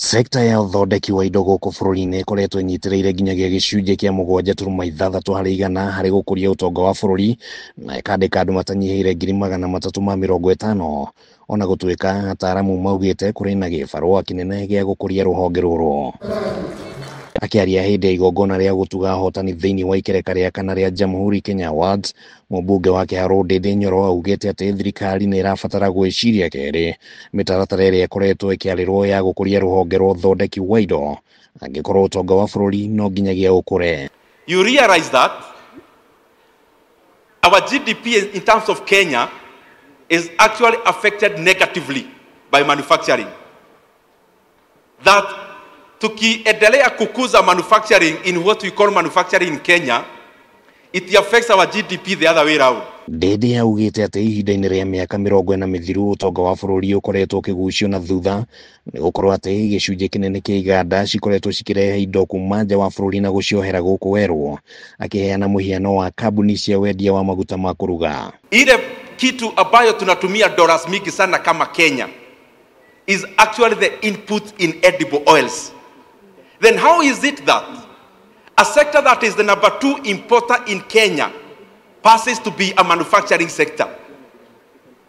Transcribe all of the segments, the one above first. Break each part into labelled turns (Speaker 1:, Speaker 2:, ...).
Speaker 1: Sekta ya uthondeki wa indo gũkũ bũrũri-inĩ ĩkoretwo ĩnyitĩrĩire nginyagia gĩcunjĩ kĩa 7.6 harĩ igana harĩ gũkũria ũtonga wa bũrũri, na ĩkandĩka andũ matanyihĩire 350,000. Ona gũtuĩka ataaramu maugĩte kũrĩ na gĩbarũa kĩnene gĩa gũkũria rũhonge rũrũ. Akĩaria hĩndĩ ya igongona rĩa gũtuga ahotani thĩinĩ wa ikereka rĩa kana rĩa Jamhuri Kenya Awards, mũmbunge wa Kĩharũ Ndĩndĩ Nyoro augĩte atĩ thirikari nĩ ĩrabatara gwĩciria kerĩ mĩtaratara ĩrĩa ĩkoretwo ĩkĩarĩrwo ya gũkũria rũhonge rwa ũthondeki wa indo, angĩkorwo ũtonga wa bũrũri no nginyagia ũkũre.
Speaker 2: You realize that our GDP in terms of Kenya is actually affected negatively by manufacturing. That tukiendelea kukuza manufacturing in what we call manufacturing in Kenya, it affects our GDP the other way around.
Speaker 1: Ndĩndĩ augĩte atĩ ihinda-inĩ rĩa mĩaka 40 mĩthiru ũtonga wa bũrũri ũkoretwo ũkĩgucio na thutha nĩ gũkorwo atĩ gĩcunjĩ kĩnene kĩa iganda cikoretwo cikĩrehe indo kuma nja wa bũrũri na gũciohera gũkũ werũ, akĩheana mũhiano wa kambuni cia wendia wa maguta ma kũruga.
Speaker 2: Ile kitu ambayo tunatumia dollars mingi sana kama Kenya is actually the input in edible oils. Then how is it that a sector that is the number 2 importer in Kenya passes to be a manufacturing sector?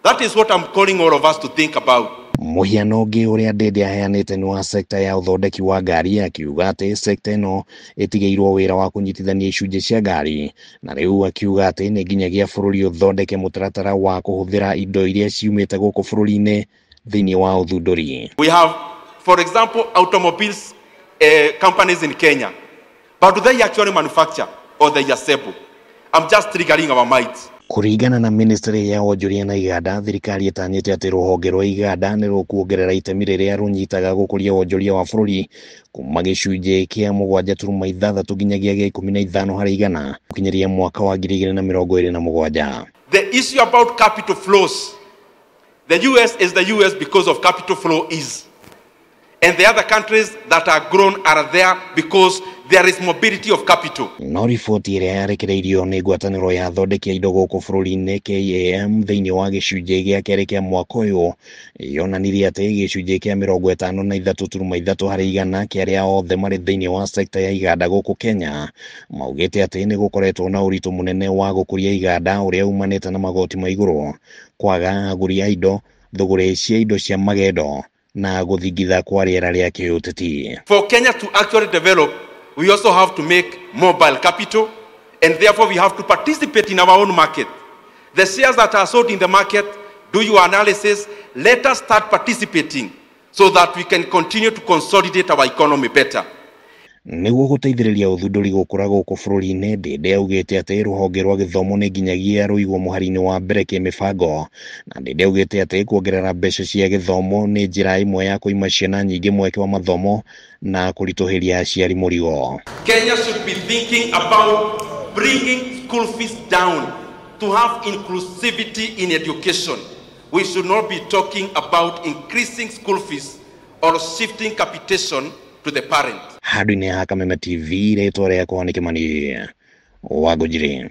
Speaker 2: That is what I'm calling all of us to think about.
Speaker 1: Mũhiano ũngĩ ũrĩa Ndĩndĩ aheanĩte nĩ wa sekta ya ũthondeki wa ngari, akiuga atĩ sekta ĩno ĩtigĩirwo wĩra wa kũnyitithania icunjĩ cia ngari, na rĩu akiuga atĩ nĩ nginyagia bũrũri ũthondeke mũtaratara wa kũhũthĩra indo iria ciumĩte gũkũ bũrũri-inĩ thĩinĩ wa ũthundũri.
Speaker 2: We have, for example, automobiles companies in Kenya, but do they actually manufacture or they assemble? I'm just triggering our minds.
Speaker 1: Kũringana na ministry ya wonjoria na iganda, thirikari ĩtanyĩte atĩ rũhonge rwa iganda nĩ rũkuongerera itemi rĩrĩa rũnyitaga gũkũria wonjoria wa bũrũri kuma gĩcunjĩ kĩa 7.6 nginyagia gĩa 15 harĩ igana gũkinyĩria mwaka wa 2027.
Speaker 2: The issue about capital flows, the US is the US because of capital flow is. And the other countries that are grown are there because there is mobility of capital.
Speaker 1: No riboti ĩrĩa yarekereirio nĩ ngwatanĩro ya athondeki a indo gũkũ bũrũri-inĩ KAM thĩinĩ wa gĩcunjĩ gĩa kerĩ kĩa mwaka ũyũ yonanirie atĩ gĩcunjĩ kĩa 53.3 harĩ igana kĩa arĩa othe marĩ thĩinĩ wa sekta ya iganda gũkũ Kenya maugĩte atĩ nĩ gũkoretwo na ũritũ mũnene wa gũkũria iganda ũrĩa umanĩte na magoti ma igũrũ, kwaga agũri a indo, thũgũrĩ cia indo cia magendo na gũthingitha kwa rĩera rĩa kĩũteti.
Speaker 2: For Kenya to actually develop, we also have to make mobile capital, and therefore we have to participate in our own market. The shares that are sold in the market, do your analysis, let us start participating so that we can continue to consolidate our economy better.
Speaker 1: Nĩguo gũteithĩrĩria ũthundũri gũkũra gũkũ bũrũri-inĩ, Ndĩndĩ augĩte atĩ rũhonge rwa gĩthomo nĩ nginyagia rũigwo mũhari-inĩ wa mbere kĩmĩbango, na Ndĩndĩ augĩte atĩ kuongerera mbeca cia gĩthomo nĩ njĩra ĩmwe ya kũima ciana nyingĩ mweke wa mathomo na kũritũhĩria aciari mũrigo.
Speaker 2: Kenya should be thinking about bringing school fees down to have inclusivity in education. We should not be talking about increasing school fees or shifting capitation to the parent.
Speaker 1: Handũ-inĩ ha Kameme TV, rĩtwa rĩakwa nĩ Kĩmani Wangũnjiri.